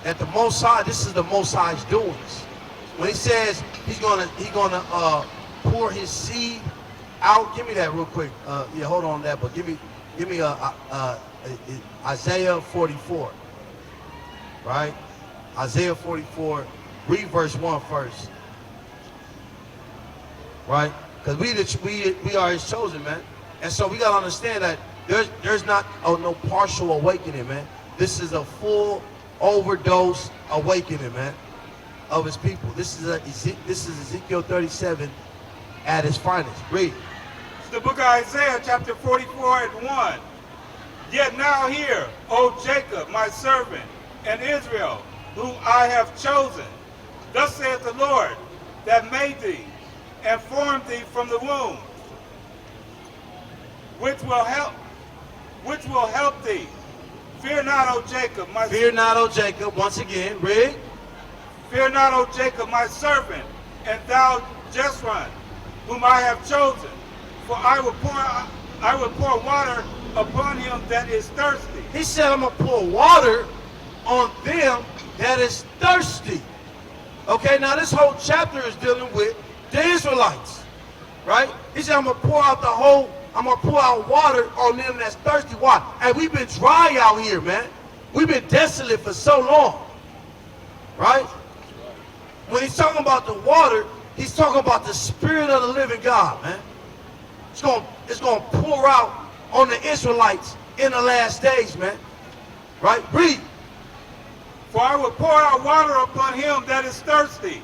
that the Most High, this is the Most High's doings. When he says he's gonna pour his seed out. Give me that real quick. Yeah, hold on to that, but give me Isaiah 44. Right? Isaiah 44. Read verse 1 first. Right? Because we are his chosen, man. And so we gotta understand that there's not no partial awakening, man. This is a full overdose awakening, man, of his people. This is Ezekiel 37 at its finest. Read. It's the book of Isaiah, chapter 44 and 1. Yet now hear, O Jacob, my servant, and Israel, whom I have chosen. Thus saith the Lord, that made thee, and formed thee from the womb, which will help thee. Fear not, O Jacob, my Fear not, O Jacob. Once again, read. Fear not, O Jacob, my servant, and thou Jeshurun, whom I have chosen. For I will pour water upon him that is thirsty. He said, I'm going to pour water on them that is thirsty. Okay, now this whole chapter is dealing with the Israelites, right? He said, I'm going to pour out water on them that's thirsty. Why? And we've been dry out here, man. We've been desolate for so long, right? When he's talking about the water, he's talking about the Spirit of the living God, man. It's going to pour out on the Israelites in the last days, man. Right? Read. For I will pour out water upon him that is thirsty,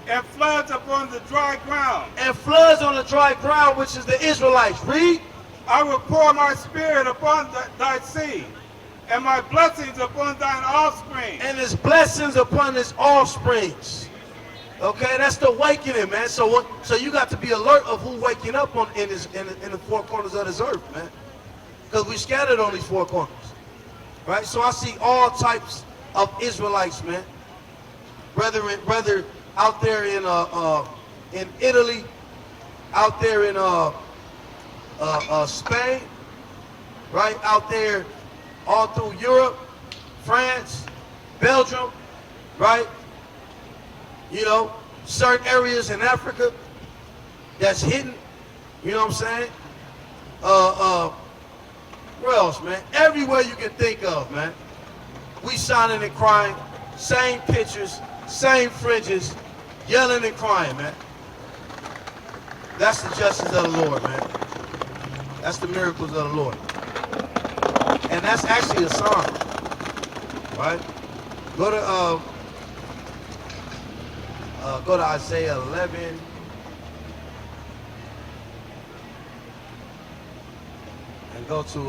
and floods upon the dry ground. And floods on the dry ground, which is the Israelites. Read. I will pour my spirit upon thy seed, and my blessings upon thine offspring. And his blessings upon his offsprings. Okay, that's the awakening, man. So you got to be alert of who waking up in the four corners of this earth, man. Because we scattered on these four corners. Right? So I see all types of Israelites, man. Whether out there in Italy, out there in Spain, right? Out there all through Europe, France, Belgium, right? You know, certain areas in Africa that's hidden, you know what I'm saying? Where else, man? Everywhere you can think of, man. We signing and crying, same pictures, same fringes, yelling and crying, man. That's the justice of the Lord, man. That's the miracles of the Lord. And that's actually a sign, right? Go to Isaiah 11. And go to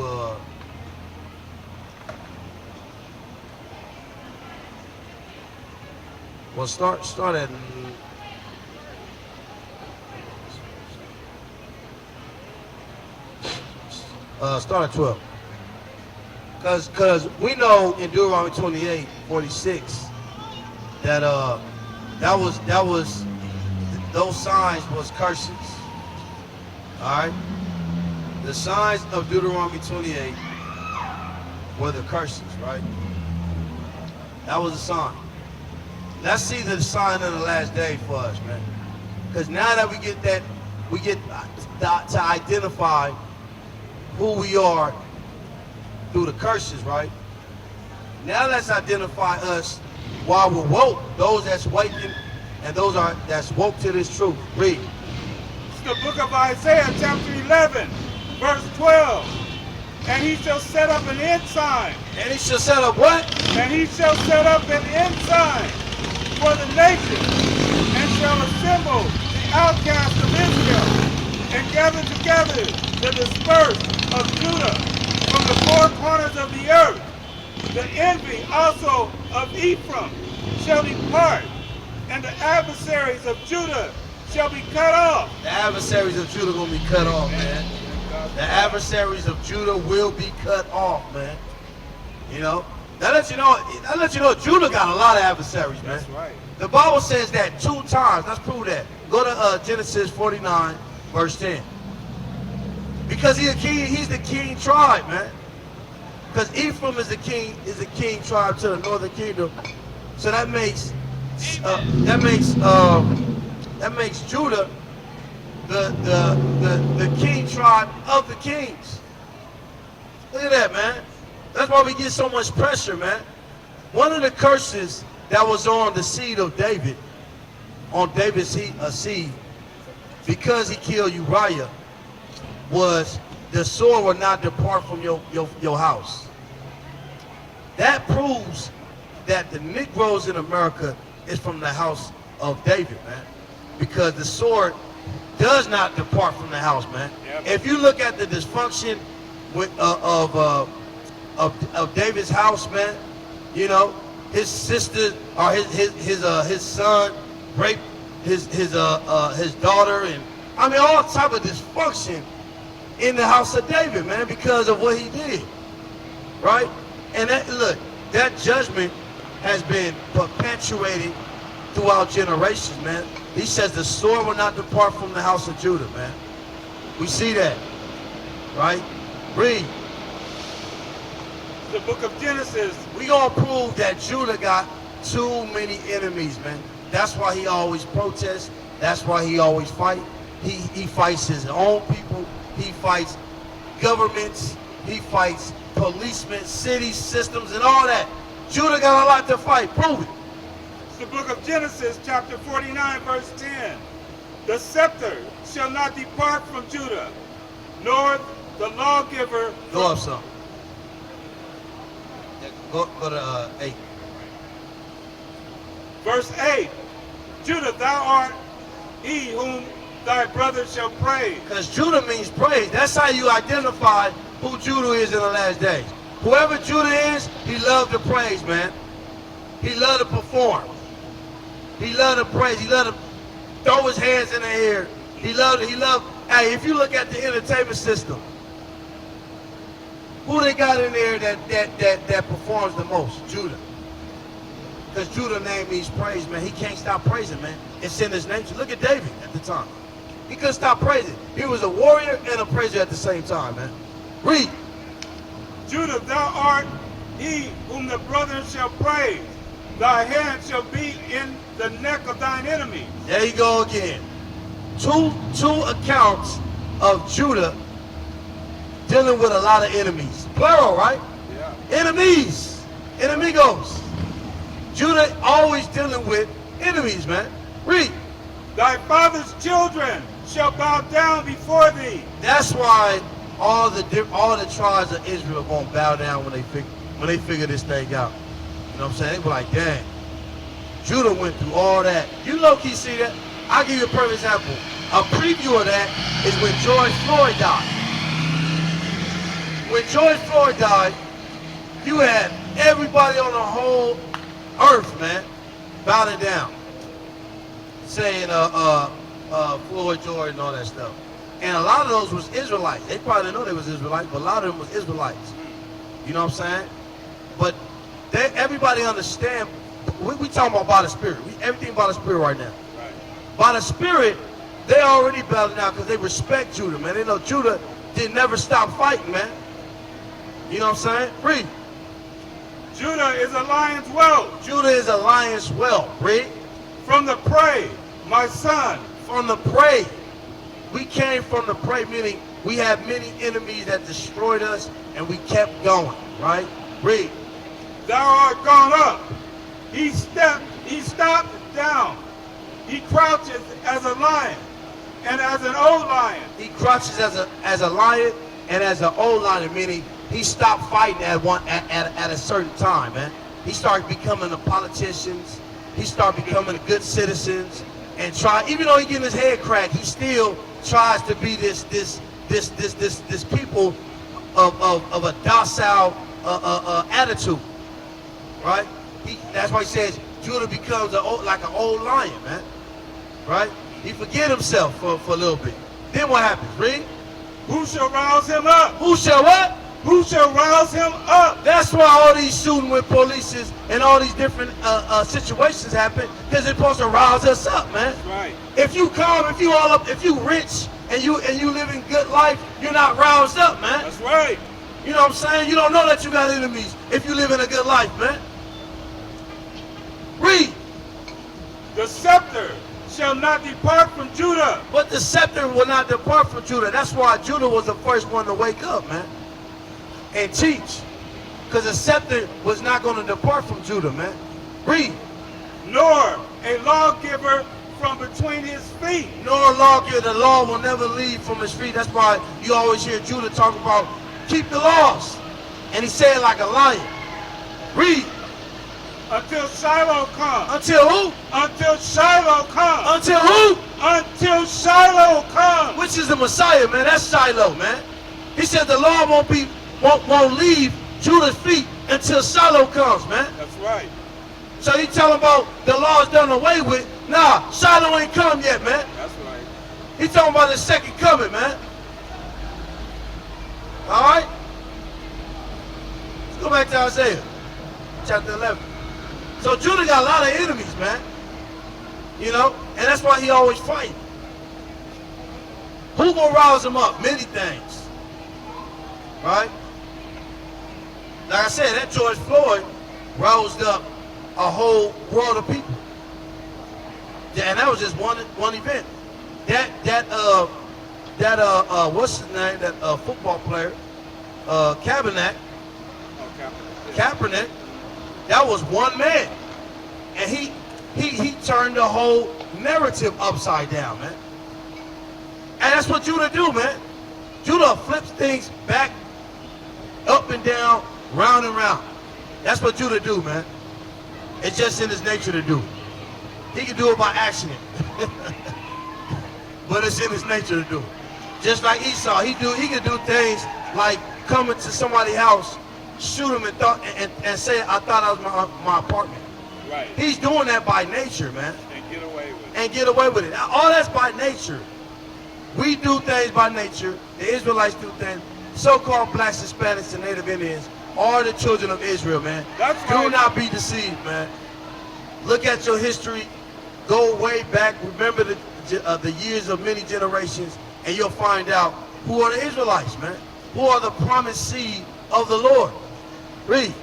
well, start at start at 12. Because we know in Deuteronomy 28:46 that that was those signs was curses. All right, the signs of Deuteronomy 28 were the curses, right? That was a sign. Let's see the sign of the last day for us, man. Because now that we get to identify who we are through the curses, right? Now let's identify us while we're woke, those that's waking and those that's woke to this truth. Read. It's the book of Isaiah, chapter 11, verse 12. And he shall set up an ensign. And he shall set up what? And he shall set up an ensign for the nation, and shall assemble the outcasts of Israel, and gather together the dispersed of Judah from the four corners of the earth. The envy also of Ephraim shall depart, and the adversaries of Judah shall be cut off. The adversaries of Judah will be cut off, man. The adversaries of Judah will be cut off, man. You know? That lets you know Judah got a lot of adversaries, man. That's right. The Bible says that 2 times. Let's prove that. Go to Genesis 49, verse 10. Because he's the king tribe, man. Because Ephraim is the king tribe to the northern kingdom, So that makes Judah the king tribe of the kings. Look at that, man. That's why we get so much pressure, man. One of the curses that was on the seed of David, on David's seed, because he killed Uriah, was the sword will not depart from your house. That proves that the Negroes in America is from the house of David, man. Because the sword does not depart from the house, man. Yep. If you look at the dysfunction with, of David's house, man, you know, his sister or his son raped his daughter, and I mean all type of dysfunction in the house of David, man, because of what he did, right? And that, look, that judgment has been perpetuated throughout generations, man. He says the sword will not depart from the house of Judah, man. We see that, right? Read. The book of Genesis. We gonna prove that Judah got too many enemies, man. That's why he always protests. That's why he always fight. He fights his own people. He fights governments. He fights policemen, cities, systems, and all that. Judah got a lot to fight. Prove it. It's the book of Genesis, chapter 49, verse 10. The scepter shall not depart from Judah, nor the lawgiver. Go up some. Go to 8. Verse 8. Judah, thou art he whom thy brother shall praise. Because Judah means praise. That's how you identify who Judah is in the last days. Whoever Judah is, he loved to praise, man. He loved to perform. He loved to praise. He loved to throw his hands in the air. He loved. Hey, if you look at the entertainment system, who they got in there that performs the most? Judah. Because Judah name means praise, man. He can't stop praising, man. It's in his nature. Look at David at the time. He couldn't stop praising. He was a warrior and a praiser at the same time, man. Read. Judah, thou art he whom the brethren shall praise. Thy hand shall be in the neck of thine enemies. There you go again. Two accounts of Judah dealing with a lot of enemies. Plural, right? Yeah. Enemies. Enemigos. Judah always dealing with enemies, man. Read. Thy father's children shall bow down before thee. That's why all the tribes of Israel are going to bow down when they figure this thing out. You know what I'm saying? They were like, dang. Judah went through all that. You low-key see that? I'll give you a perfect example. A preview of that is when George Floyd died. When George Floyd died, you had everybody on the whole earth, man, bowing down, saying Floyd George and all that stuff. And a lot of those was Israelites. They probably didn't know they was Israelites, but a lot of them was Israelites. You know what I'm saying? But everybody understand. We talking about by the Spirit. Everything by the Spirit right now. Right. By the Spirit, they already bowing down because they respect Judah, man. They know Judah did never stop fighting, man. You know what I'm saying? Read. Judah is a lion's whelp. Judah is a lion's whelp. Read. From the prey, my son. From the prey. We came from the prey, meaning we had many enemies that destroyed us, and we kept going, right? Read. Thou art gone up. He stopped down. He crouches as a lion and as an old lion. He crouches as a lion and as an old lion, meaning he stopped fighting at a certain time, man. He started becoming the politicians. He started becoming the good citizens, and even though he getting his head cracked, he still tries to be this people of a docile attitude, right? That's why he says Judah becomes like an old lion, man, right? He forget himself for a little bit. Then what happens? Read. Who shall rouse him up? Who shall what? Who shall rouse him up? That's why all these shooting with police and all these different situations happen, because it's supposed to rouse us up, man. That's right. If you calm, if you rich and you living good life, you're not roused up, man. That's right. You know what I'm saying? You don't know that you got enemies if you live in a good life, man. The scepter shall not depart from Judah. But the scepter will not depart from Judah. That's why Judah was the first one to wake up, man, and teach. Because the scepter was not going to depart from Judah, man. Read. Nor a lawgiver from between his feet. Nor a lawgiver, the law will never leave from his feet. That's why you always hear Judah talk about keep the laws. And he said it like a lion. Read. Until Shiloh comes. Until who? Until Shiloh comes. Until who? Until Shiloh comes. Which is the Messiah, man. That's Shiloh, man. He said the law won't leave Judah's feet until Shiloh comes, man. That's right. So you tell him about the law's done away with. Nah, Shiloh ain't come yet, man. That's right. He talking about the second coming, man. All right? Let's go back to Isaiah, chapter 11. So Judah got a lot of enemies, man. You know? And that's why he always fighting. Who gonna rouse him up? Many things. Right? Like I said, that George Floyd roused up a whole world of people. And that was just one event. What's his name? That football player, Kaepernick. Kaepernick. That was one man, and he turned the whole narrative upside down, man. And that's what Judah do, man. Judah flips things back, up and down, round and round. That's what Judah do, man. It's just in his nature to do. He can do it by accident, but it's in his nature to do. Just like Esau, he can do things like coming to somebody's house, shoot him and say, I thought I was my apartment. Right. He's doing that by nature, man. And get away with it. And get away with it. All that's by nature. We do things by nature. The Israelites do things. So-called blacks, Hispanics, and Native Indians are the children of Israel, man. That's Do right. not be deceived, man. Look at your history. Go way back. Remember the years of many generations, and you'll find out who are the Israelites, man. Who are the promised seed of the Lord. Read.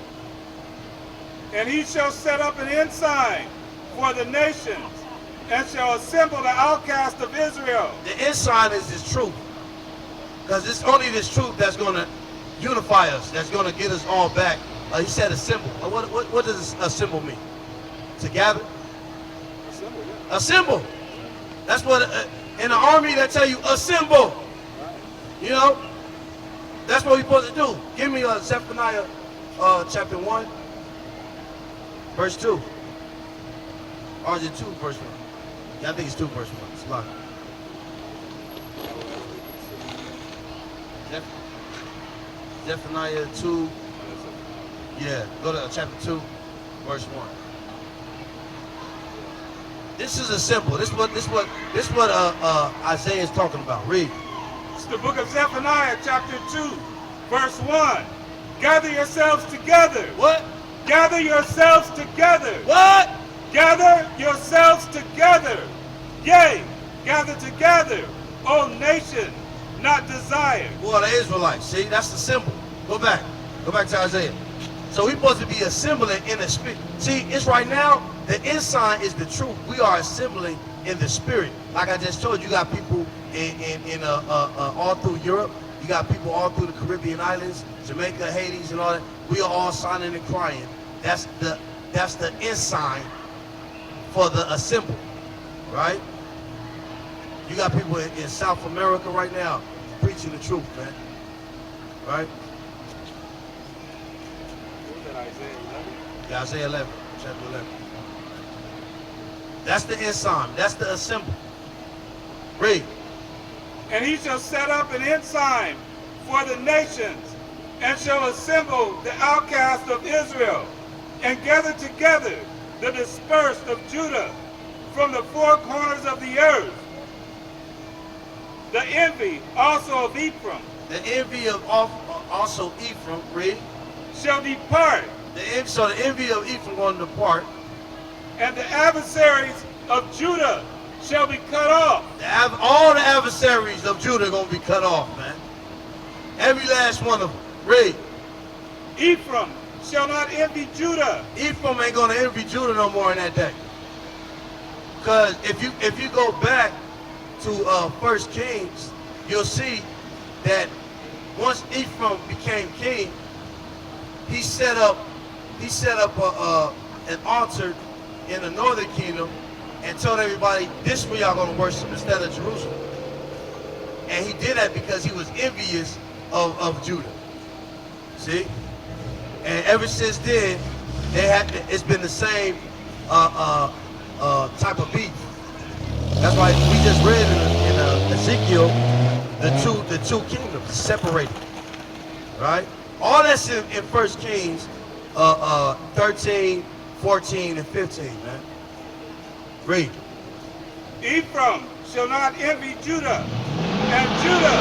And he shall set up an ensign for the nations, and shall assemble the outcast of Israel. The ensign is this truth. Because it's only this truth that's going to unify us, that's going to get us all back. He said a symbol. What does a symbol mean? To gather? A symbol, yeah. A symbol. That's what, in the army, they tell you, assemble. You know? That's what we're supposed to do. Give me Zephaniah chapter 1, verse 2. Or is it 2, verse 1? Yeah, I think it's 2, verse 1. It's a lot. Zephaniah 2. Yeah, go to chapter 2, verse 1. This is a symbol. This is what Isaiah is talking about. Read. It's the book of Zephaniah, chapter 2, verse 1. Gather yourselves together. What? Gather yourselves together. What? Gather yourselves together. Yea, gather together, O nation, not desired. Boy, the Israelites. See, that's the symbol. Go back. Go back to Isaiah. So we're supposed to be assembling in the spirit. See, it's right now, the ensign is the truth. We are assembling in the spirit. Like I just told you, you got people in all through Europe. You got people all through the Caribbean islands, Jamaica, Haiti, and all that. We are all signing and crying. That's the ensign for the assemble, right? You got people in South America right now preaching the truth, man. Right? Yeah, Isaiah 11, chapter 11. That's the ensign. That's the assemble. Read. And he shall set up an ensign for the nations, and shall assemble the outcast of Israel, and gather together the dispersed of Judah from the four corners of the earth. The envy also of Ephraim. The envy of also Ephraim, read. Shall depart. So the envy of Ephraim going to depart. And the adversaries of Judah shall be cut off. All the adversaries of Judah are going to be cut off, man. Every last one of them. Read. Ephraim shall not envy Judah. Ephraim ain't going to envy Judah no more in that day. Because if you go back to 1 Kings, you'll see that once Ephraim became king, he set up an altar in the northern kingdom and told everybody, this is where y'all gonna worship instead of Jerusalem. And he did that because he was envious of Judah. See? And ever since then, it's been the same type of beef. That's why we just read in Ezekiel the two kingdoms separated, right? All that's in 1 Kings 13, 14, and 15, man. Read. Ephraim shall not envy Judah, and Judah